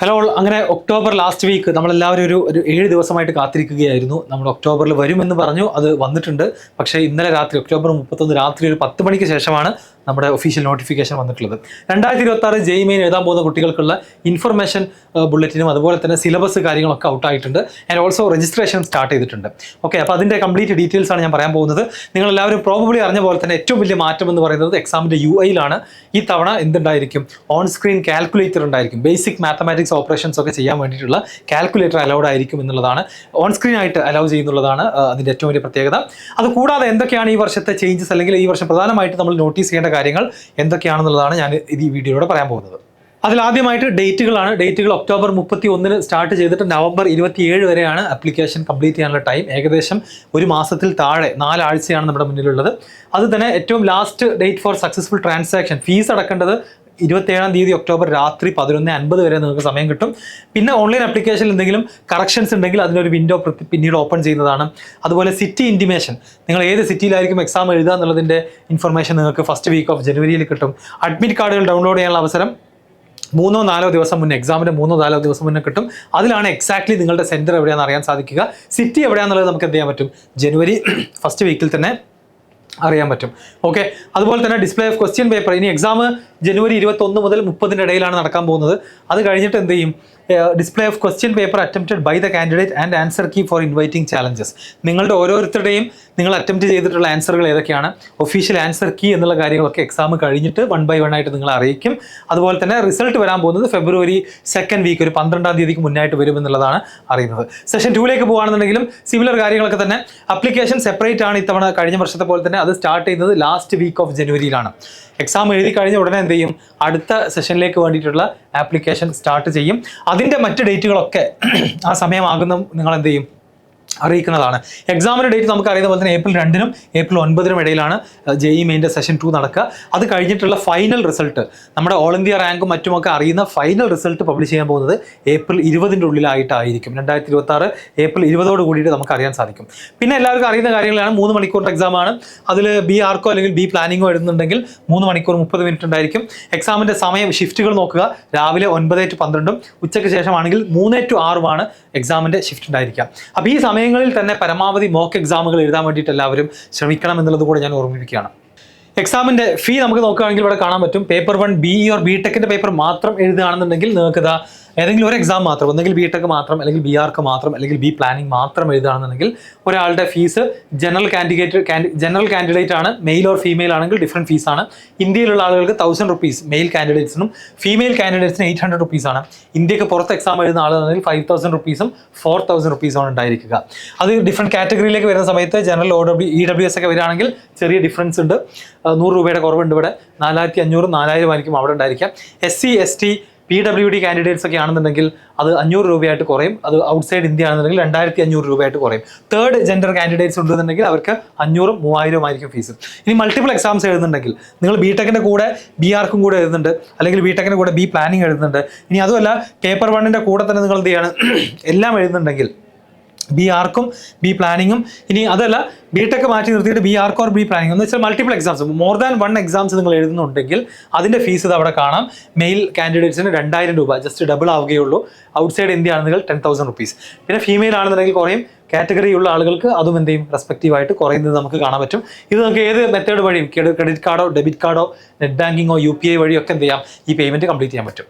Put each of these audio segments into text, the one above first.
Hello, അങ്ങനെ October last week നമ്മളെല്ലാവരും ഒരു 7 ദിവസമായിട്ട് കാത്തിരിക്കുകയായിരുന്നു. നമ്മൾ ഒക്ടോബറിൽ വരുമെന്ന് പറഞ്ഞു, അത് വന്നിട്ടുണ്ട്. പക്ഷേ ഇന്നലെ രാത്രി ഒക്ടോബർ 31 രാത്രി ഒരു 10 മണിക്ക് ശേഷമാണ് നമ്മുടെ ഒഫീഷ്യൽ നോട്ടിഫിക്കേഷൻ വന്നിട്ടുള്ളത്. 2026 ജെഇ മെയിൻ എഴുതാൻ പോകുന്ന കുട്ടികൾക്കുള്ള ഇൻഫർമേഷൻ ബുള്ളറ്റിനും അതുപോലെ തന്നെ സിലബസ് കാര്യങ്ങളൊക്കെ ഔട്ടായിട്ടുണ്ട്. ആൻഡ് ഓൾസോ രജിസ്ട്രേഷൻ സ്റ്റാർട്ട് ചെയ്തിട്ടുണ്ട്. ഓക്കെ, അപ്പോൾ അതിൻ്റെ കംപ്ലീറ്റ് ഡീറ്റെയിൽസ് ആണ് ഞാൻ പറയാൻ പോകുന്നത്. നിങ്ങളെല്ലാവരും പ്രോബബ്ലി അറിഞ്ഞ പോലെ തന്നെ ഏറ്റവും വലിയ മാറ്റം എന്ന് പറയുന്നത് എക്സാമിൻ്റെ UIയിലാണ്. ഈ തവണ എന്തുണ്ടായിരിക്കും? ഓൺ സ്ക്രീൻ കാൽക്കുലേറ്റർ ഉണ്ടായിരിക്കും. ബേസിക് മാത്തമാറ്റിക്സ് ഓപ്പറേഷൻസ് ഒക്കെ ചെയ്യാൻ വേണ്ടിയിട്ടുള്ള കാൽക്കുലേറ്റർ അലൗഡ് ആയിരിക്കും എന്നുള്ളതാണ്, ഓൺ സ്ക്രീൻ ആയിട്ട് അലൗ ചെയ്യുന്നുള്ളതാണ് അതിൻ്റെ ഏറ്റവും വലിയ പ്രത്യേകത. അതുകൂടാതെ എന്തൊക്കെയാണ് ഈ വർഷത്തെ ചേഞ്ചസ്, അല്ലെങ്കിൽ ഈ വർഷം പ്രധാനമായിട്ട് നമ്മൾ നോട്ടീസ് ചെയ്യേണ്ട കാര്യങ്ങൾ എന്തൊക്കെയാണെന്നുള്ളതാണ് ഞാൻ ഈ വീഡിയോയിലൂടെ പറയാൻ പോകുന്നത്. അതിലാദ്യമായിട്ട് ഡേറ്റുകളാണ്. ഡേറ്റുകൾ ഒക്ടോബർ 31 സ്റ്റാർട്ട് ചെയ്തിട്ട് നവംബർ 27 വരെയാണ് ആപ്ലിക്കേഷൻ കംപ്ലീറ്റ് ചെയ്യാനുള്ള ടൈം. ഏകദേശം ഒരു മാസത്തിൽ താഴെ 4 ആഴ്ചയാണ് നമ്മുടെ മുന്നിലുള്ളത്. അത് തന്നെ ഏറ്റവും last date for successful transaction, fees അടക്കേണ്ടത് 27-ാം തീയതി ഒക്ടോബർ രാത്രി 11:50 വരെ നിങ്ങൾക്ക് സമയം കിട്ടും. പിന്നെ ഓൺലൈൻ ആപ്ലിക്കേഷനിൽ എന്തെങ്കിലും കറക്ഷൻസ് ഉണ്ടെങ്കിൽ അതിനൊരു വിൻഡോ പിന്നീട് ഓപ്പൺ ചെയ്യുന്നതാണ്. അതുപോലെ സിറ്റി ഇൻറ്റിമേഷൻ, നിങ്ങൾ ഏത് സിറ്റിയിലായിരിക്കും എക്സാം എഴുതുക എന്നുള്ളതിൻ്റെ ഇൻഫർമേഷൻ നിങ്ങൾക്ക് ഫസ്റ്റ് വീക്ക് ഓഫ് ജനുവരിയിൽ കിട്ടും. അഡ്മിറ്റ് കാർഡുകൾ ഡൗൺലോഡ് ചെയ്യാനുള്ള അവസരം 3-4 ദിവസം മുന്നേ, എക്സാമിൻ്റെ 3-4 ദിവസം മുന്നേ കിട്ടും. അതിലാണ് എക്സാക്ട്ലി നിങ്ങളുടെ സെൻറ്റർ എവിടെയാണെന്ന് അറിയാൻ സാധിക്കുക. സിറ്റി എവിടെയാണെന്നുള്ളത് നമുക്ക് എന്ത് ചെയ്യാൻ പറ്റും? ജനുവരി ഫസ്റ്റ് വീക്കിൽ തന്നെ അറിയാൻ പറ്റും. ഓക്കെ, അതുപോലെ തന്നെ ഡിസ്പ്ലേ ഓഫ് ക്വസ്റ്റ്യൻ പേപ്പർ. ഇനി എക്സാം ജനുവരി 21 മുതൽ 30 ഇടയിലാണ് നടക്കാൻ പോകുന്നത്. അത് കഴിഞ്ഞിട്ട് എന്ത് ചെയ്യും? Display of question paper attempted by the candidate and answer key for inviting challenges. നിങ്ങളുടെ ഓരോരുത്തരുടെയും നിങ്ങൾ അറ്റംപ്റ്റ് ചെയ്തിട്ടുള്ള ആൻസറുകൾ ഏതൊക്കെയാണ്, ഒഫീഷ്യൽ ആൻസർ കീ എന്നുള്ള കാര്യങ്ങളൊക്കെ എക്സാം കഴിഞ്ഞിട്ട് 1 by 1 ആയിട്ട് നിങ്ങൾ അറിയിക്കും. അതുപോലെ തന്നെ റിസൾട്ട് വരാൻ പോകുന്നത് ഫെബ്രുവരി 2nd വീക്ക്, ഒരു 12-ാം തീയതിക്ക് മുന്നായിട്ട് വരുമെന്നുള്ളതാണ് അറിയുന്നത്. സെഷൻ 2ലേക്ക് പോകുകയാണെന്നുണ്ടെങ്കിലും സിമിലർ കാര്യങ്ങളൊക്കെ തന്നെ. അപ്ലിക്കേഷൻ സെപ്പറേറ്റ് ആണ് ഇത്തവണ, കഴിഞ്ഞ വർഷത്തെ പോലെ തന്നെ. അത് സ്റ്റാർട്ട് ചെയ്യുന്നത് ലാസ്റ്റ് വീക്ക് ഓഫ് ജനുവരിയിലാണ്. എക്സാം എഴുതി കഴിഞ്ഞ ഉടനെ എന്ത് ചെയ്യും? അടുത്ത സെഷനിലേക്ക് വേണ്ടിയിട്ടുള്ള ആപ്ലിക്കേഷൻ സ്റ്റാർട്ട് ചെയ്യും. അതിൻ്റെ മറ്റ് ഡേറ്റുകളൊക്കെ ആ സമയമാകുന്ന നിങ്ങൾ എന്ത് ചെയ്യും? അറിയിക്കുന്നതാണ്. എക്സാമിൻ്റെ ഡേറ്റ് നമുക്ക് അറിയുന്ന പോലെ തന്നെ ഏപ്രിൽ 2-നും ഏപ്രിൽ 9-നും ഇടയിലാണ് ജെഇ മെയിൻ്റെ സെഷൻ 2 നടക്കുക. അത് കഴിഞ്ഞിട്ടുള്ള ഫൈനൽ റിസൾട്ട്, നമ്മുടെ ഓൾ ഇന്ത്യ റാങ്കും മറ്റുമൊക്കെ അറിയുന്ന ഫൈനൽ റിസൾട്ട് പബ്ലിഷ് ചെയ്യാൻ പോകുന്നത് ഏപ്രിൽ 20-ൻ്റെ ഉള്ളിലായിട്ടായിരിക്കും. 2026 ഏപ്രിൽ 20-ഓട് കൂടിയിട്ട് നമുക്ക് അറിയാൻ സാധിക്കും. പിന്നെ എല്ലാവർക്കും അറിയുന്ന കാര്യങ്ങളാണ്. 3 മണിക്കൂറിൻ്റെ എക്സാമാണ്. അതിൽ ബി ആർക്കോ അല്ലെങ്കിൽ ബി പ്ലാനിങ്ങോ എഴുതുന്നുണ്ടെങ്കിൽ 3 മണിക്കൂർ 30 മിനിറ്റ് ഉണ്ടായിരിക്കും. എക്സാമിൻ്റെ സമയം ഷിഫ്റ്റുകൾ നോക്കുക. രാവിലെ 9 to 12-ഉം ഉച്ചയ്ക്ക് ശേഷമാണെങ്കിൽ 3 to 6-ഉമാണ് എക്സാമിൻ്റെ ഷിഫ്റ്റ് ഉണ്ടായിരിക്കുക. അപ്പോൾ ഈ സമയങ്ങളിൽ തന്നെ പരമാവധി മോക്ക് എക്സാമുകൾ എഴുതാൻ വേണ്ടിയിട്ട് എല്ലാവരും ശ്രമിക്കണം എന്നുള്ളത് കൂടെ ഞാൻ ഓർമ്മിപ്പിക്കുകയാണ്. എക്സാമിൻ്റെ ഫീ നമുക്ക് നോക്കുകയാണെങ്കിൽ ഇവിടെ കാണാൻ പറ്റും. പേപ്പർ 1 BE ഓർ BTechൻ്റെ പേപ്പർ മാത്രം എഴുതുകയാണെന്നുണ്ടെങ്കിൽ നിങ്ങൾക്ക് ഇതാ ഏതെങ്കിലും ഒരു എക്സാം മാത്രം, ഒന്നെങ്കിൽ BTech മാത്രം, അല്ലെങ്കിൽ BArch മാത്രം, അല്ലെങ്കിൽ ബി പ്ലാനിങ് മാത്രം എഴുതുകയാണെന്നുണ്ടെങ്കിൽ ഒരാളുടെ ഫീസ് ജനറൽ കാൻഡിഡേറ്റ് ആണ്. മെയിൽ ഓർ ഫീമെയിൽ ആണെങ്കിൽ ഡിഫറെൻറ്റ് ഫീസാണ്. ഇന്ത്യയിലുള്ള ആളുകൾക്ക് 1000 rupees മെയിൽ കാൻഡിഡേറ്റ്സിനും ഫീമെയിൽ കാൻഡിഡേറ്റ്സിന് 800 rupees ആണ്. ഇന്ത്യക്ക് പുറത്ത് എക്സാം എഴുതുന്ന ആളുകളാണെങ്കിൽ 5000 rupees-ഉം 4000 rupees-ഉമാണ് ഉണ്ടായിരിക്കുക. അത് ഡിഫറെൻറ്റ് കാറ്റഗറിയിലേക്ക് വരുന്ന സമയത്ത് ജനറൽ EWS ഒക്കെ വരികയാണെങ്കിൽ ചെറിയ ഡിഫറൻസ് ഉണ്ട്. 100 രൂപയുടെ കുറവുണ്ട്. ഇവിടെ 4500 4000 ആയിരിക്കും അവിടെ ഉണ്ടായിരിക്കുക. SC ST PWD കാൻഡിഡേറ്റ്സ് ഒക്കെ ആണെന്നുണ്ടെങ്കിൽ അത് 500 രൂപയായിട്ട് കുറയും. അത് ഔട്ട്സൈഡ് ഇന്ത്യ ആണെന്നുണ്ടെങ്കിൽ 2500 രൂപയായിട്ട് കുറയും. തേർഡ് ജെൻഡർ കാൻഡിഡേറ്റ്സ് ഉണ്ടെന്നുണ്ടെങ്കിൽ അവർക്ക് 500-ഉം 3000-ഉം ആയിരിക്കും ഫീസ്. ഇനി മൾട്ടിപ്പിൾ എക്സാംസ് എഴുതുന്നുണ്ടെങ്കിൽ, നിങ്ങൾ BTechൻ്റെ കൂടെ BArch-ഉം കൂടെ എഴുതുന്നുണ്ട്, അല്ലെങ്കിൽ BTechൻ്റെ കൂടെ ബി പ്ലാനിങ് എഴുതുന്നുണ്ട്, ഇനി അതുമല്ല പേപ്പർ 1-ൻ്റെ കൂടെ തന്നെ നിങ്ങൾ എന്ത് ചെയ്യാണ്, എല്ലാം എഴുതുന്നുണ്ടെങ്കിൽ BArch-ഉം ബി പ്ലാനിങ്ങും, ഇനി അതല്ല BTech മാറ്റി നിർത്തിയിട്ട് BArch ഓർ ബി പ്ലാനിങ് എന്ന് വെച്ചാൽ multiple exams, more than 1 exams നിങ്ങൾ എഴുതുന്നുണ്ടെങ്കിൽ അതിൻ്റെ ഫീസ് ഇത് അവിടെ കാണാം. മെയിൽ കാൻഡിഡേറ്റ്സിന് 2000 രൂപ, ജസ്റ്റ് ഡബിൾ ആവുകയുള്ളൂ. ഔട്ട്സൈഡ് ഇന്ത്യ ആണെന്നുണ്ടെങ്കിൽ 10,000 rupees. പിന്നെ ഫീമെയിൽ ആണെന്നുണ്ടെങ്കിൽ കുറയും. കാറ്റഗറി ഉള്ള ആളുകൾക്ക് അതും എന്ത് ചെയ്യും? റെസ്പെക്റ്റീവായിട്ട് കുറയുന്നത് നമുക്ക് കാണാൻ പറ്റും. ഇത് നമുക്ക് ഏത് മെത്തേഡ് വഴിയും, ക്രെഡിറ്റ് കാർഡോ ഡെബിറ്റ് കാർഡോ നെറ്റ് ബാങ്കിങ്ങോ UPI വഴിയൊക്കെ എന്ത് ചെയ്യാം? ഈ പേയ്മെൻറ്റ് കംപ്ലീറ്റ് ചെയ്യാൻ പറ്റും.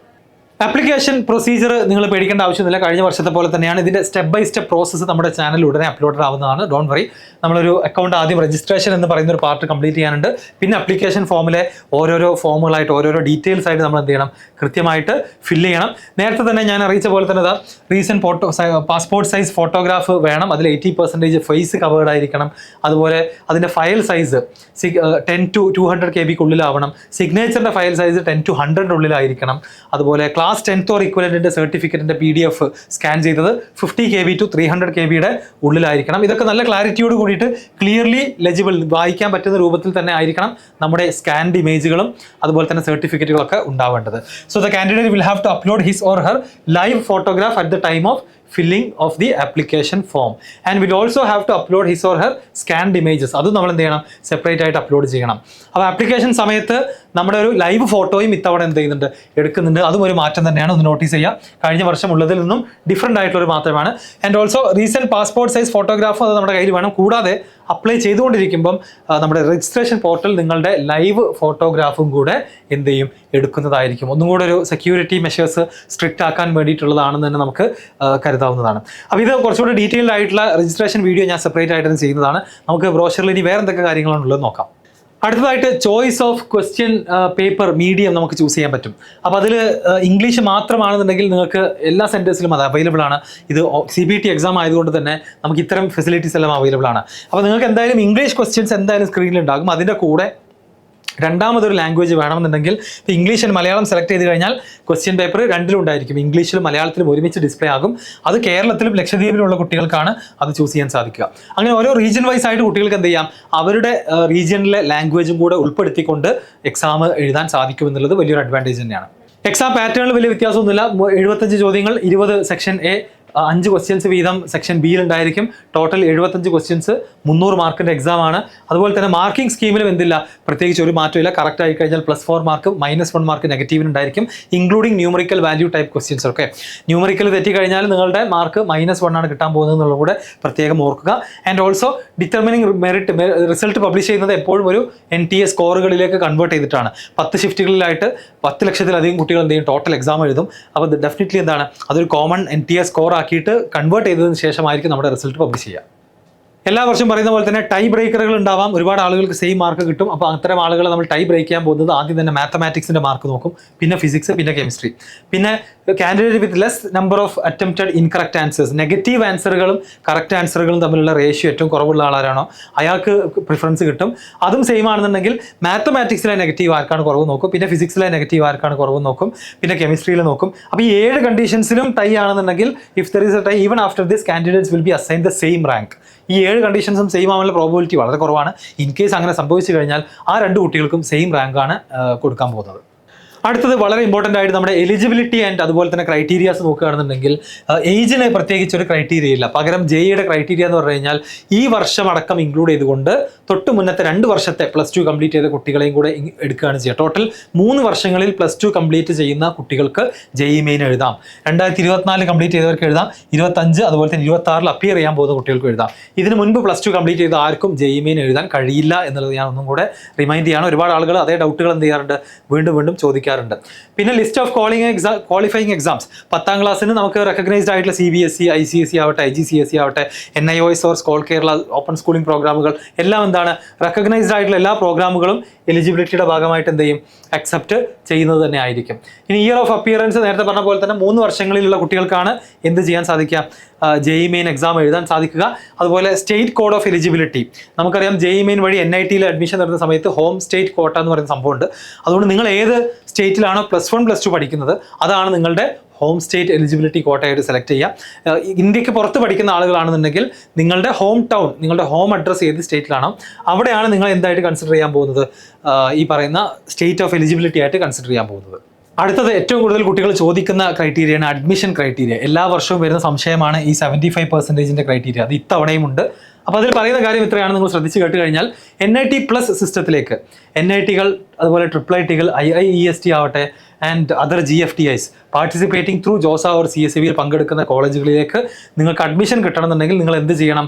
ആപ്ലിക്കേഷൻ പ്രൊസീജിയർ നിങ്ങൾ പേടിക്കേണ്ട ആവശ്യമൊന്നുമില്ല. കഴിഞ്ഞ വർഷത്തെ പോലെ തന്നെയാണ്. ഇതിൻ്റെ സ്റ്റെപ്പ് ബൈ സ്റ്റെപ്പ് പ്രോസസ്സ് നമ്മുടെ ചാനലിൽ ഉടനെ അപ്ലോഡ് ആവുന്നതാണ്. Don't worry. നമ്മളൊരു അക്കൗണ്ട് ആദ്യം രജിസ്ട്രേഷൻ എന്ന് പറയുന്ന ഒരു പാർട്ട് കംപ്ലീറ്റ് ചെയ്യാനുണ്ട്. പിന്നെ അപ്ലിക്കേഷൻ ഫോമിലെ ഓരോരോ ഫോമുകളായിട്ട് ഓരോരോ ഡീറ്റെയിൽസ് ആയിട്ട് നമ്മൾ എന്ത് ചെയ്യണം? കൃത്യമായിട്ട് ഫില്ല് ചെയ്യണം. നേരത്തെ തന്നെ ഞാൻ അറിയിച്ച പോലെ തന്നെ റീസെൻറ്റ് പാസ്പോർട്ട് സൈസ് ഫോട്ടോഗ്രാഫ് വേണം. അതിൽ 80% ഫേസ് കവേർഡ് ആയിരിക്കണം. അതുപോലെ അതിൻ്റെ ഫയൽ സൈസ് 10 to 200 KB-ക്കുള്ളിലാവണം. സിഗ്നേച്ചറിൻ്റെ ഫയൽ സൈസ് 10 to 100 ഉള്ളിലായിരിക്കണം. അതുപോലെ ക്ലാസ് 10th ഓർ ഇക്വലൻറ്റിൻ്റെ സർട്ടിഫിക്കറ്റിൻ്റെ PDF സ്കാൻ ചെയ്തത് 50 KB to 300 KB-യുടെ ഉള്ളിലായിരിക്കണം. ഇതൊക്കെ നല്ല ക്ലാരിറ്റിയോട് കൂടിയിട്ട് ക്ലിയർലി ലെജിബിൾ, വായിക്കാൻ പറ്റുന്ന രൂപത്തിൽ തന്നെ ആയിരിക്കണം നമ്മുടെ സ്കാൻഡ് ഇമേജുകളും അതുപോലെ തന്നെ സർട്ടിഫിക്കറ്റുകളൊക്കെ ഉണ്ടാവേണ്ടത്. So the candidate will have to upload his or her live photograph at the time of filling of the application form and will also have to upload his or her scanned images. അതും നമ്മൾ എന്ത് ചെയ്യണം, separate ആയിട്ട് upload ചെയ്യണം. അപ്പോൾ application സമയത്ത് നമ്മുടെ ഒരു ലൈവ് ഫോട്ടോയും ഇത്തവണ എന്ത് ചെയ്യുന്നുണ്ട്, എടുക്കുന്നുണ്ട്. അതും ഒരു മാറ്റം തന്നെയാണ്, ഒന്ന് നോട്ടീസ് ചെയ്യുക. കഴിഞ്ഞ വർഷം ഉള്ളതിൽ നിന്നും ഡിഫറെൻ്റ് ആയിട്ടുള്ളൊരു മാറ്റമാണ്. And also recent passport size ഫോട്ടോഗ്രാഫും അത് നമ്മുടെ കയ്യിൽ വേണം. കൂടാതെ അപ്ലൈ ചെയ്തുകൊണ്ടിരിക്കുമ്പം നമ്മുടെ രജിസ്ട്രേഷൻ പോർട്ടൽ നിങ്ങളുടെ ലൈവ് ഫോട്ടോഗ്രാഫും കൂടെ എന്ത് ചെയ്യും, എടുക്കുന്നതായിരിക്കും. ഒന്നും കൂടെ ഒരു സെക്യൂരിറ്റി മെഷേഴ്സ് സ്ട്രിക്റ്റ് ആക്കാൻ വേണ്ടിയിട്ടുള്ളതാണെന്ന് തന്നെ നമുക്ക് കരുതാവുന്നതാണ്. അപ്പോൾ ഇത് കുറച്ചുകൂടി ഡീറ്റെയിൽഡ് ആയിട്ടുള്ള രജിസ്ട്രേഷൻ വീഡിയോ ഞാൻ സെപ്പറേറ്റ് ആയിട്ട് ചെയ്യുന്നതാണ്. നമുക്ക് ബ്രോഷറിൽ ഇനി വേറെ എന്തൊക്കെ കാര്യങ്ങളാണുള്ളത് നോക്കാം. അടുത്തതായിട്ട് choice of question paper medium നമുക്ക് ചൂസ് ചെയ്യാൻ പറ്റും. അപ്പോൾ അതിൽ ഇംഗ്ലീഷ് മാത്രമാണെന്നുണ്ടെങ്കിൽ നിങ്ങൾക്ക് എല്ലാ സെൻറ്റേഴ്സിലും അത് അവൈലബിൾ ആണ്. ഇത് CBT എക്സാം ആയതുകൊണ്ട് തന്നെ നമുക്ക് ഇത്തരം ഫെസിലിറ്റീസ് എല്ലാം അവൈലബിൾ ആണ്. അപ്പോൾ നിങ്ങൾക്ക് എന്തായാലും ഇംഗ്ലീഷ് ക്വസ്റ്റ്യൻസ് എന്തായാലും സ്ക്രീനിൽ ഉണ്ടാകും. അതിൻ്റെ കൂടെ രണ്ടാമതൊരു ലാംഗ്വേജ് വേണമെന്നുണ്ടെങ്കിൽ ഇപ്പോൾ ഇംഗ്ലീഷ് ആൻഡ് മലയാളം സെലക്ട് ചെയ്ത് കഴിഞ്ഞാൽ ക്വസ്റ്റ്യൻ പേപ്പർ രണ്ടിലും ഉണ്ടായിരിക്കും. ഇംഗ്ലീഷിലും മലയാളത്തിലും ഒരുമിച്ച് ഡിസ്പ്ലേ ആകും. അത് കേരളത്തിലും ലക്ഷദ്വീപിലുള്ള കുട്ടികൾക്കാണ് അത് ചൂസ് ചെയ്യാൻ സാധിക്കുക. അങ്ങനെ ഓരോ റീജിയൻ വൈസ് ആയിട്ട് കുട്ടികൾക്ക് എന്ത് ചെയ്യാം, അവരുടെ റീജിയനിലെ ലാംഗ്വേജും കൂടെ ഉൾപ്പെടുത്തിക്കൊണ്ട് എക്സാം എഴുതാൻ സാധിക്കുമെന്നുള്ളത് വലിയൊരു അഡ്വാൻറ്റേജ് തന്നെയാണ്. എക്സാം പാറ്റേണിൽ വലിയ വ്യത്യാസമൊന്നുമില്ല. 75 ചോദ്യങ്ങൾ, 20 സെക്ഷൻ എ, 5 ക്വസ്റ്റ്യൻസ് വീതം സെക്ഷൻ ബിയിൽ ഉണ്ടായിരിക്കും. ടോട്ടൽ 75 ക്വസ്റ്റ്യൻസ്, 300 മാർക്കിൻ്റെ എക്സാം ആണ്. അതുപോലെ തന്നെ മാർക്കിംഗ് സ്കീമിലും എന്തില്ല, പ്രത്യേകിച്ച് ഒരു മാറ്റമില്ല. കറക്റ്റ് ആയി കഴിഞ്ഞാൽ +4 മാർക്ക്, -1 മാർക്ക് നെഗറ്റീവിന് ഉണ്ടായിരിക്കും, including numerical value type questions ഒക്കെ. ന്യൂമറിക്കൽ തെറ്റി കഴിഞ്ഞാൽ നിങ്ങളുടെ മാർക്ക് -1 ആണ് കിട്ടാൻ പോകുന്നത് എന്നുള്ളത് കൂടെ പ്രത്യേകം ഓർക്കുക. And also determining merit, result publish ചെയ്യുന്നത് എപ്പോഴും ഒരു NTA സ്കോറുകളിലേക്ക് കൺവേർട്ട് ചെയ്തിട്ടാണ്. 10 ഷിഫ്റ്റുകളിലായിട്ട് 10 ലക്ഷത്തിലധികം കുട്ടികൾ എന്ത് ചെയ്യും, ടോട്ടൽ എക്സാം എഴുതും. അപ്പോൾ ഡെഫിനറ്റ്ലി എന്താണ്, അതൊരു കോമൺ NTA സ്കോർ ആക്കിയിട്ട് കൺവേർട്ട് ചെയ്തതിന് ശേഷമായിരിക്കും നമ്മുടെ റിസൾട്ട് പബ്ലിഷ് ചെയ്യുക. എല്ലാ വർഷവും പറയുന്ന പോലെ തന്നെ ടൈ ബ്രേക്കറുകൾ ഉണ്ടാവാം. ഒരുപാട് ആളുകൾക്ക് സെയിം മാർക്ക് കിട്ടും. അപ്പോൾ അത്തരം ആളുകളെ നമ്മൾ ടൈ ബ്രേക്ക് ചെയ്യാൻ പോകുന്നത് ആദ്യം തന്നെ മാത്തമാറ്റിക്സിൻ്റെ മാർക്ക് നോക്കും, പിന്നെ ഫിസിക്സ്, പിന്നെ കെമിസ്ട്രി. പിന്നെ candidate with less number of attempted incorrect answers, negative ആൻസറുകളും കറക്റ്റ് ആൻസറുകളും തമ്മിലുള്ള റേഷ്യോ ഏറ്റവും കുറവുള്ള ആളാരാണോ അയാൾക്ക് പ്രിഫറൻസ് കിട്ടും. അതും സെയിം ആണെന്നുണ്ടെങ്കിൽ മാത്തമാറ്റിക്സിലെ നെഗറ്റീവ് ആർക്കാണ് കുറവ് നോക്കും, പിന്നെ ഫിസിക്സിലെ നെഗറ്റീവ് ആർക്കാണ് കുറവ് നോക്കും, പിന്നെ കെമിസ്ട്രിയിൽ നോക്കും. അപ്പോൾ ഈ 7 കണ്ടീഷൻസിലും ടൈ ആണെന്നുണ്ടെങ്കിൽ if there is a tie even after this candidates will be assign the same rank. ഈ 7 കണ്ടീഷൻസും സെയിം ആവാനുള്ള പ്രോബിലിറ്റി വളരെ കുറവാണ്. ഇൻ കേസ് അങ്ങനെ സംഭവിച്ചു കഴിഞ്ഞാൽ ആ 2 കുട്ടികൾക്കും സെയിം റാങ്കാണ് കൊടുക്കാൻ പോകുന്നത്. അടുത്തത് വളരെ ഇമ്പോർട്ടൻ്റ് ആയിട്ട് നമ്മുടെ എലിജിബിലിറ്റി ആൻഡ് അതുപോലെ തന്നെ ക്രൈറ്റീരിയാസ് നോക്കുകയാണെന്നുണ്ടെങ്കിൽ ഏജിന് പ്രത്യേകിച്ച് ഒരു ക്രൈറ്റീരിയ ഇല്ല. പകരം JEE ക്രൈറ്റീരിയ എന്ന് പറഞ്ഞു കഴിഞ്ഞാൽ ഈ വർഷം അടക്കം ഇൻക്ലൂഡ് ചെയ്തുകൊണ്ട് തൊട്ട് മുന്നത്തെ 2 വർഷത്തെ +2 കംപ്ലീറ്റ് ചെയ്ത കുട്ടികളെയും കൂടെ എടുക്കുകയാണ് ചെയ്യുക. ടോട്ടൽ 3 വർഷങ്ങളിൽ +2 കംപ്ലീറ്റ് ചെയ്യുന്ന കുട്ടികൾക്ക് JEE മെയിൻ എഴുതാം. 2024 കംപ്ലീറ്റ് ചെയ്തവർക്ക് എഴുതാം, 25 അതുപോലെ തന്നെ 26 അപ്പിയർ ചെയ്യാൻ പോകുന്ന കുട്ടികൾക്ക് എഴുതാം. ഇതിന് മുൻപ് +2 കംപ്ലീറ്റ് ചെയ്ത ആർക്കും JEE മെയിൻ എഴുതാൻ കഴിയില്ല എന്നുള്ളത് ഞാൻ ഒന്നും കൂടെ റിമൈൻഡ് ചെയ്യാണ്. ഒരുപാട് ആളുകൾ അതേ ഡൗട്ടുകൾ എന്ത് ചെയ്യാറുണ്ട്, വീണ്ടും ചോദിക്കാറുണ്ട്. പിന്നെ ലിസ്റ്റ് ഓഫ് ക്വാളിഫയിങ് എക്സാംസ് 10ാം ക്ലാസ്സിന് നമുക്ക് റെക്കഗ്നൈസ്ഡ് ആയിട്ടുള്ള CBSE, ICSE ആവട്ടെ, IGCSE ആവട്ടെ, NIOS or Scole Kerala open schooling പ്രോഗ്രാമുകൾ എല്ലാം എന്താണ്, റെക്കഗ്നൈസ്ഡ് ആയിട്ടുള്ള എല്ലാ പ്രോഗ്രാമുകളും എലിജിബിലിറ്റിയുടെ ഭാഗമായിട്ട് എന്ത് ചെയ്യും, അക്സെപ്റ്റ് ചെയ്യുന്നത് തന്നെ ആയിരിക്കും. ഇനി ഇയർ ഓഫ് അപ്പിയറൻസ് നേരത്തെ പറഞ്ഞ പോലെ തന്നെ 3 വർഷങ്ങളിലുള്ള കുട്ടികൾക്കാണ് എന്ത് ചെയ്യാൻ സാധിക്കുക, JEE മെയിൻ എക്സാം എഴുതാൻ സാധിക്കുക. അതുപോലെ സ്റ്റേറ്റ് കോഡ് ഓഫ് എലിജിബിലിറ്റി നമുക്കറിയാം. JEE മെയിൻ വഴി NIT അഡ്മിഷൻ നടത്തുന്ന സമയത്ത് ഹോം സ്റ്റേറ്റ് കോട്ട എന്ന് പറയുന്ന സംഭവമുണ്ട്. അതുകൊണ്ട് നിങ്ങൾ ഏത് സ്റ്റേറ്റിലാണോ +1 +2 പഠിക്കുന്നത് അതാണ് നിങ്ങളുടെ ഹോം സ്റ്റേറ്റ് എലിജിബിലിറ്റി കോട്ടയായിട്ട് സെലക്ട് ചെയ്യുക. ഇന്ത്യക്ക് പുറത്ത് പഠിക്കുന്ന ആളുകളാണെന്നുണ്ടെങ്കിൽ നിങ്ങളുടെ ഹോം ടൗൺ, നിങ്ങളുടെ ഹോം അഡ്രസ്സ് ഏത് സ്റ്റേറ്റിലാണോ അവിടെയാണ് നിങ്ങൾ എന്തായിട്ട് കൺസിഡർ ചെയ്യാൻ പോകുന്നത്, ഈ പറയുന്ന സ്റ്റേറ്റ് ഓഫ് എലിജിബിലിറ്റി ആയിട്ട് കൺസിഡർ ചെയ്യാൻ പോകുന്നത്. അടുത്തത് ഏറ്റവും കൂടുതൽ കുട്ടികൾ ചോദിക്കുന്ന ക്രൈറ്റീരിയയാണ് അഡ്മിഷൻ ക്രൈറ്റീരിയ. എല്ലാ വർഷവും വരുന്ന സംശയമാണ് ഈ 75% ക്രൈറ്റീരിയ. അത് ഇത്തവണയും ഉണ്ട്. അപ്പോൾ അതിൽ പറയുന്ന കാര്യം ഇത്രയാണ്, നിങ്ങൾ ശ്രദ്ധിച്ച് കേട്ട് കഴിഞ്ഞാൽ NIT+ സിസ്റ്റത്തിലേക്ക് NIT-കൾ അതുപോലെ IIIT-കൾ IIEST ആവട്ടെ and other GFTIs participating through JoSAA or CSEBയിൽ പങ്കെടുക്കുന്ന കോളേജുകളിലേക്ക് നിങ്ങൾക്ക് അഡ്മിഷൻ കിട്ടണമെന്നുണ്ടെങ്കിൽ നിങ്ങൾ എന്ത് ചെയ്യണം,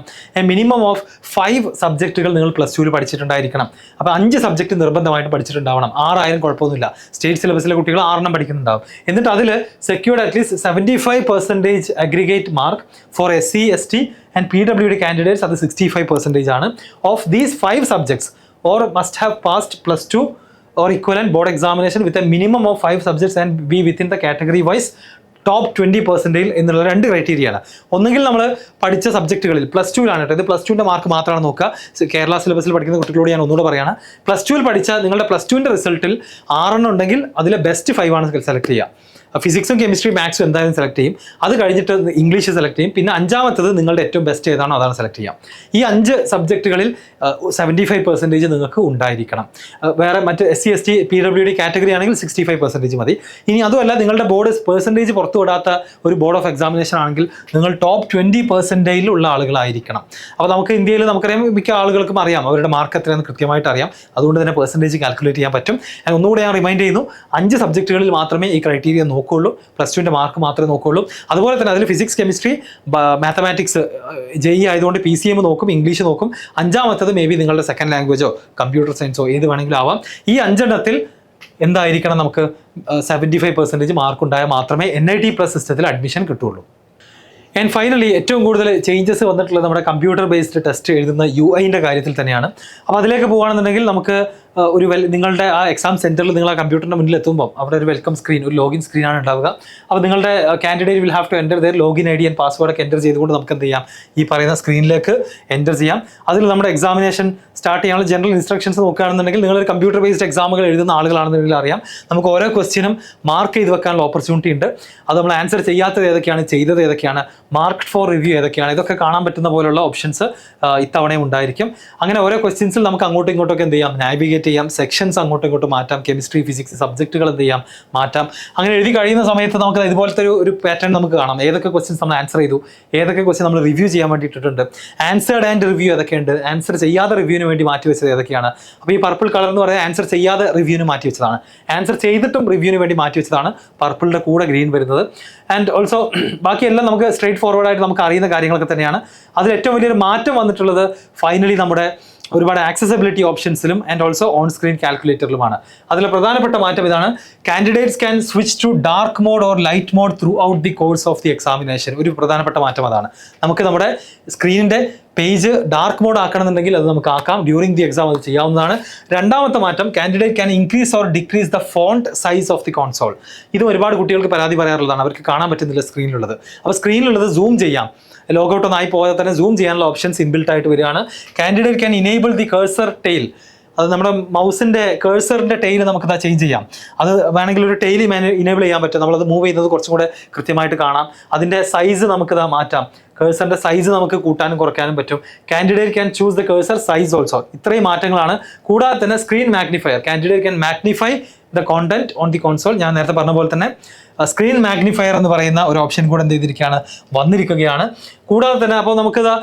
മിനിമം ഓഫ് 5 സബ്ജക്റ്റുകൾ നിങ്ങൾ +2 പഠിച്ചിട്ടുണ്ടായിരിക്കണം. അപ്പോൾ 5 സബ്ജക്റ്റ് നിർബന്ധമായിട്ട് പഠിച്ചിട്ടുണ്ടാവണം. 6 ആയാലും കുഴപ്പമൊന്നുമില്ല. സ്റ്റേറ്റ് സിലബസിലെ കുട്ടികൾ 6 പഠിക്കുന്നുണ്ടാവും. എന്നിട്ട് അതിൽ secured at least 75% aggregate mark for SC, ST and PWD candidates അത് 65% ആണ്. Of these 5 subjects or must have passed +2 or equivalent board examination with a minimum of 5 subjects and be within the category wise top 20% എന്നുള്ള 2 ക്രൈറ്റീരിയയാണ്. ഒന്നുകിൽ നമ്മൾ പഠിച്ച സബ്ജക്റ്റുകളിൽ +2ലാണ് കേട്ടോ, ഇത് +2ൻ്റെ mark മാത്രമാണ് നോക്കുക. കേരള സിലബസിൽ പഠിക്കുന്ന കുട്ടികളോട് ഞാൻ ഒന്നുകൂടെ പറയുകയാണ്, +2ൽ പഠിച്ച നിങ്ങളുടെ +2ൻ്റെ റിസൾട്ടിൽ 6 ഉണ്ടെങ്കിൽ അതിലെ ബെസ്റ്റ് 5 ആണ് സെലക്ട് ചെയ്യുക. ഫിസിക്സും കെമിസ്ട്രി മാത്സും എന്തായാലും സെലക്ട് ചെയ്യും. അത് കഴിഞ്ഞിട്ട് ഇംഗ്ലീഷ് സെലക്ട് ചെയ്യും. പിന്നെ അഞ്ചാമത്തത് നിങ്ങളുടെ ഏറ്റവും ബെസ്റ്റ് ഏതാണോ അതാണ് സെലക്ട് ചെയ്യാം. ഈ 5 സബ്ജക്റ്റുകളിൽ 75% നിങ്ങൾക്ക് ഉണ്ടായിരിക്കണം. വേറെ മറ്റ് SC/ST PWD കാറ്റഗറി ആണെങ്കിൽ 65% മതി. ഇനി അതുമല്ല നിങ്ങളുടെ ബോർഡ് പെർസെൻറ്റേജ് പുറത്തു വിടാത്ത ഒരു ബോർഡ് ഓഫ് എക്സാമിനേഷൻ ആണെങ്കിൽ നിങ്ങൾ ടോപ്പ് 20% ഉള്ള ആളുകളായിരിക്കണം. അപ്പോൾ നമുക്ക് ഇന്ത്യയിൽ നമുക്കറിയാം, മിക്ക ആളുകൾക്കും അറിയാം അവരുടെ മാർക്ക് എത്രയാണെന്ന് കൃത്യമായിട്ട് അറിയാം. അതുകൊണ്ട് തന്നെ പെർസെൻറ്റേജ് കാൽക്കുലേറ്റ് ചെയ്യാൻ പറ്റും. ഒന്നുകൂടെ ഞാൻ റിമൈൻഡ് ചെയ്യുന്നു, 5 സബ്ജക്റ്റുകളിൽ മാത്രമേ ഈ ക്രൈറ്റീരിയ നോക്കുകയുള്ളൂ. +2ൻ്റെ മാർക്ക് മാത്രമേ നോക്കുകയുള്ളൂ. അതുപോലെ തന്നെ അതിൽ ഫിസിക്സ്, കെമിസ്ട്രി, മാത്തമാറ്റിക്സ് JEE ആയതുകൊണ്ട് PCM നോക്കും, ഇംഗ്ലീഷ് നോക്കും. അഞ്ചാമത്തത് മേ ബി നിങ്ങളുടെ സെക്കൻഡ് ലാംഗ്വേജോ കമ്പ്യൂട്ടർ സയൻസോ ഏത് വേണമെങ്കിലും ആവാം. ഈ 5 എണ്ണത്തിൽ എന്തായിരിക്കണം, നമുക്ക് 75% മാർക്ക് ഉണ്ടായാൽ മാത്രമേ NIT+ സിസ്റ്റത്തിൽ അഡ്മിഷൻ കിട്ടുള്ളൂ. ആൻഡ് ഫൈനലി ഏറ്റവും കൂടുതൽ ചേഞ്ചസ് വന്നിട്ടുള്ളത് നമ്മുടെ കമ്പ്യൂട്ടർ ബേസ്ഡ് ടെസ്റ്റ് എഴുതുന്ന UI-ൻ്റെ കാര്യത്തിൽ തന്നെയാണ്. അപ്പോൾ അതിലേക്ക് പോകുകയാണെന്നുണ്ടെങ്കിൽ നമുക്ക് നിങ്ങളുടെ ആ എക്സാം സെൻറ്ററിൽ നിങ്ങൾ ആ കമ്പ്യൂട്ടറിൻ്റെ മുന്നിൽ എത്തുമ്പോൾ അവിടെ ഒരു വെൽക്കം സ്ക്രീൻ, ഒരു ലോഗിൻ സ്ക്രീനാണ് ഉണ്ടാവുക. അപ്പോൾ നിങ്ങളുടെ candidate will have to enter their login ID and password ഒക്കെ എൻ്റർ ചെയ്തുകൊണ്ട് നമുക്ക് എന്ത് ചെയ്യാം, ഈ പറയുന്ന സ്ക്രീനിലേക്ക് എൻ്റർ ചെയ്യാം. അതിൽ നമ്മുടെ എക്സാമിനേഷൻ സ്റ്റാർട്ട് ചെയ്യാനുള്ള ജനറൽ ഇൻസ്ട്രക്ഷൻസ് നോക്കുകയാണെന്നുണ്ടെങ്കിൽ നിങ്ങളൊരു കമ്പ്യൂട്ടർ ബേസ്ഡ് എക്സാമുകൾ എഴുതുന്ന ആളുകളാണെന്നുണ്ടെങ്കിൽ അറിയാം, നമുക്ക് ഓരോ ക്വസ്റ്റ്യനും മാർക്ക് ചെയ്ത് വെക്കാനുള്ള ഓപ്പർച്യൂണിറ്റി ഉണ്ട്. അത് നമ്മൾ ആൻസർ ചെയ്യാത്തത് ഏതൊക്കെയാണ്, ചെയ്തത് ഏതൊക്കെയാണ്, മാർക്ക്ഡ് ഫോർ റിവ്യൂ ഏതൊക്കെയാണ്, ഇതൊക്കെ കാണാൻ പറ്റുന്ന പോലുള്ള ഓപ്ഷൻസ് ഇത്തവണയും ഉണ്ടായിരിക്കും. അങ്ങനെ ഓരോ ക്വസ്റ്റ്യൻസിൽ നമുക്ക് അങ്ങോട്ടും ഇങ്ങോട്ടൊക്കെ എന്ത് ചെയ്യാം, നാവിഗേറ്റ് ചെയ്യാം. സെക്ഷൻസ് അങ്ങോട്ടും ഇങ്ങോട്ടും മാറ്റാം. കെമിസ്ട്രി, ഫിസിക്സ് സബ്ജക്റ്റുകൾ എന്ത് ചെയ്യാം, മാറ്റാം. അങ്ങനെ എഴുതി കഴിയുന്ന സമയത്ത് നമുക്ക് ഇതുപോലത്തെ ഒരു പാറ്റേൺ നമുക്ക് കാണാം. ഏതൊക്കെ ക്വസ്റ്റ്യൻസ് നമ്മൾ ആൻസർ ചെയ്തു, ഏതൊക്കെ ക്വസ്റ്റ്യൻ നമ്മൾ റിവ്യൂ ചെയ്യാൻ വേണ്ടി ഇട്ടിട്ടുണ്ട്, ആൻസേർഡ് ആൻഡ് റിവ്യൂ ഏതൊക്കെയുണ്ട്, ആൻസർ ചെയ്യാതെ റിവ്യൂവിന് വേണ്ടി മാറ്റി വെച്ചത് ഏതൊക്കെയാണ്. അപ്പോൾ ഈ പർപ്പിൾ കളർ എന്ന് പറയുന്നത് ആൻസർ ചെയ്യാതെ റിവ്യൂവിന് മാറ്റി വെച്ചതാണ്. ആൻസർ ചെയ്തിട്ടും റിവ്യൂവിന് വേണ്ടി മാറ്റി വെച്ചതാണ് പർപ്പിളിൻ്റെ കൂടെ ഗ്രീൻ വരുന്നത്. ആൻഡ് ഓൾസോ ബാക്കിയെല്ലാം നമുക്ക് സ്ട്രേറ്റ് ഫോർവേഡായിട്ട് നമുക്ക് അറിയുന്ന കാര്യങ്ങളൊക്കെ തന്നെയാണ്. അതിൽ ഏറ്റവും വലിയൊരു മാറ്റം വന്നിട്ടുള്ളത് ഫൈനലി നമ്മുടെ ഒരുപാട് ആക്സസിബിലിറ്റി ഓപ്ഷൻസിലും ആൻഡ് ഓൾസോ ഓൺ സ്ക്രീൻ കാൽക്കുലേറ്ററിലുമാണ്. അതിൽ പ്രധാനപ്പെട്ട മാറ്റം ഇതാണ്: candidates can switch to dark mode or light mode throughout the course of the examination. ഒരു പ്രധാനപ്പെട്ട മാറ്റം അതാണ്. നമുക്ക് നമ്മുടെ സ്ക്രീനിൻ്റെ പേജ് ഡാർക്ക് മോഡ് ആക്കണമെന്നുണ്ടെങ്കിൽ അത് നമുക്ക് ആക്കാം. ഡ്യൂറിങ് ദി എക്സാം അത് ചെയ്യാവുന്നതാണ്. രണ്ടാമത്തെ മാറ്റം, candidate can increase or decrease the font size of the console. ഇത് ഒരുപാട് കുട്ടികൾക്ക് പരാതി പറയാറുള്ളതാണ്, അവർക്ക് കാണാൻ പറ്റുന്നില്ല സ്ക്രീനിലുള്ളത്. അപ്പോൾ സ്ക്രീനിലുള്ളത് സൂം ചെയ്യാം. ലോഗൗട്ട് ഒന്നായി പോയാൽ തന്നെ സൂം ചെയ്യാനുള്ള ഓപ്ഷൻസ് ഇൻബിൽട്ട് ആയിട്ട് വരികയാണ്. Candidate can enable the cursor tail. അത് നമ്മുടെ മൗസിൻ്റെ കേഴ്സറിൻ്റെ ടെയിൽ നമുക്കത് ചേഞ്ച് ചെയ്യാം. അത് വേണമെങ്കിൽ ഒരു ടെയിൽ ഇനേബിൾ ചെയ്യാൻ പറ്റും. നമ്മളത് മൂവ് ചെയ്യുന്നത് കുറച്ചും കൂടെ കൃത്യമായിട്ട് കാണാം. അതിൻ്റെ സൈസ് നമുക്കത് മാറ്റാം. കേഴ്സറിൻ്റെ സൈസ് നമുക്ക് കൂട്ടാനും കുറയ്ക്കാനും പറ്റും. Candidate can choose the കേഴ്സർ size also. ഇത്രയും മാറ്റങ്ങളാണ്. കൂടാതെ തന്നെ screen magnifier, candidate can magnify the content on the console. ഞാൻ നേരത്തെ പറഞ്ഞ പോലെ തന്നെ സ്ക്രീൻ മാഗ്നിഫയർ എന്ന് പറയുന്ന ഒരു ഓപ്ഷൻ കൂടെ എന്ത് ചെയ്തിരിക്കുകയാണ്, വന്നിരിക്കുകയാണ്. കൂടാതെ തന്നെ അപ്പോൾ നമുക്കിത്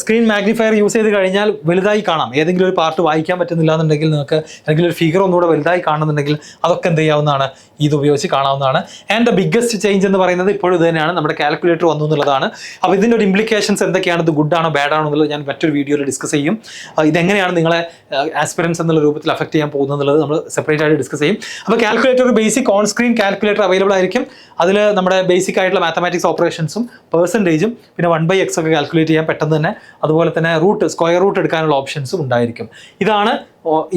സ്ക്രീൻ മാഗ്നിഫയർ യൂസ് ചെയ്ത് കഴിഞ്ഞാൽ വലുതായി കാണാം. ഏതെങ്കിലും ഒരു പാർട്ട് വായിക്കാൻ പറ്റുന്നില്ല എന്നുണ്ടെങ്കിൽ നിങ്ങൾക്ക് ഏതെങ്കിലും ഒരു ഫിഗർ ഒന്നുകൂടെ വലുതായി കാണുന്നുണ്ടെങ്കിൽ അതൊക്കെ എന്ത് ചെയ്യാവുന്നതാണ്, ഇത് ഉപയോഗിച്ച് കാണാവുന്നതാണ്. ആൻഡ് ദ ബിഗ്ഗസ്റ്റ് ചേഞ്ച് എന്ന് പറയുന്നത് ഇപ്പോഴും ഇത് തന്നെയാണ്, നമ്മുടെ കാൽക്കുലേറ്റർ വന്നു എന്നുള്ളതാണ്. അപ്പോൾ ഇതിൻ്റെ ഒരു ഇംപ്ലിക്കേഷൻസ് എന്തൊക്കെയാണ്, ഇത് ഗുഡ് ആണോ ബാഡ് ആണോ എന്നുള്ളത് ഞാൻ മറ്റൊരു വീഡിയോയിൽ ഡിസ്കസ് ചെയ്യും. ഇതെങ്ങനെയാണ് നിങ്ങളെ ആസ്പിറൻസ് എന്നുള്ള രൂപത്തിൽ അഫക്റ്റ് ചെയ്യാൻ പോകുന്നത് എന്നുള്ളത് നമ്മൾ സെപ്പറേറ്റ് ആയിട്ട് ഡിസ്കസ് ചെയ്യും. അപ്പോൾ കാൽക്കുലേറ്റർ ഒരു basic on screen calculator available ആയിരിക്കും. അതിൽ നമ്മുടെ ബേസിക് ആയിട്ടുള്ള മാത്തമാറ്റിക്സ് ഓപ്പറേഷൻസും പെർസെൻറ്റേജും പിന്നെ 1/x ഒക്കെ കാൽക്കുലേറ്റ് ചെയ്യാൻ പെട്ടെന്ന് തന്നെ, അതുപോലെ തന്നെ സ്ക്വയർ റൂട്ട് എടുക്കാനുള്ള ഓപ്ഷൻസും ഉണ്ടായിരിക്കും. ഇതാണ്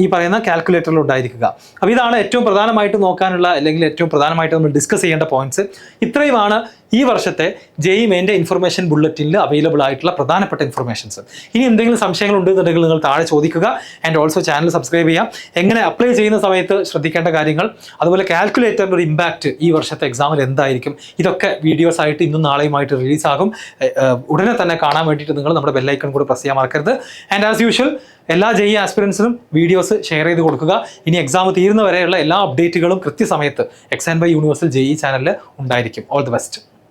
ഈ പറയുന്ന കാൽക്കുലേറ്ററിൽ ഉണ്ടായിരിക്കുക. അപ്പോൾ ഇതാണ് ഏറ്റവും പ്രധാനമായിട്ട് നോക്കാനുള്ള, അല്ലെങ്കിൽ ഏറ്റവും പ്രധാനമായിട്ട് നമ്മൾ ഡിസ്കസ് ചെയ്യേണ്ട പോയിന്റ്സ്. ഇത്രയുമാണ് ഈ വർഷത്തെ JEE മെയിൻ്റെ ഇൻഫർമേഷൻ ബുള്ളറ്റിനിൽ അവൈലബിൾ ആയിട്ടുള്ള പ്രധാനപ്പെട്ട ഇൻഫർമേഷൻസ്. ഇനി എന്തെങ്കിലും സംശയങ്ങൾ ഉണ്ടെന്നുണ്ടെങ്കിൽ നിങ്ങൾ താഴെ ചോദിക്കുക. ആൻഡ് ഓൾസോ ചാനൽ സബ്സ്ക്രൈബ് ചെയ്യാം. എങ്ങനെ അപ്ലൈ ചെയ്യുന്ന സമയത്ത് ശ്രദ്ധിക്കേണ്ട കാര്യങ്ങൾ, അതുപോലെ കാൽക്കുലേറ്ററിൻ്റെ ഒരു ഇമ്പാക്റ്റ് ഈ വർഷത്തെ എക്സാമിൽ എന്തായിരിക്കും, ഇതൊക്കെ വീഡിയോസ് ആയിട്ട് ഇന്നും നാളെയുമായിട്ട് റിലീസാകും. ഉടനെ തന്നെ കാണാൻ വേണ്ടിയിട്ട് നിങ്ങൾ നമ്മുടെ ബെല്ലൈക്കൺ കൂടെ പ്രസ് ചെയ്യാൻ മറക്കരുത്. ആൻഡ് ആസ് യൂഷ്വൽ എല്ലാ JEE ആസ്പിറൻസിനും വീഡിയോസ് ഷെയർ ചെയ്ത് കൊടുക്കുക. ഇനി എക്സാം തീരുന്ന വരെയുള്ള എല്ലാ അപ്ഡേറ്റുകളും കൃത്യസമയത്ത് എക്സാം ബൈ യൂണിവേഴ്സൽ JEE ചാനലിൽ ഉണ്ടായിരിക്കും. All the best.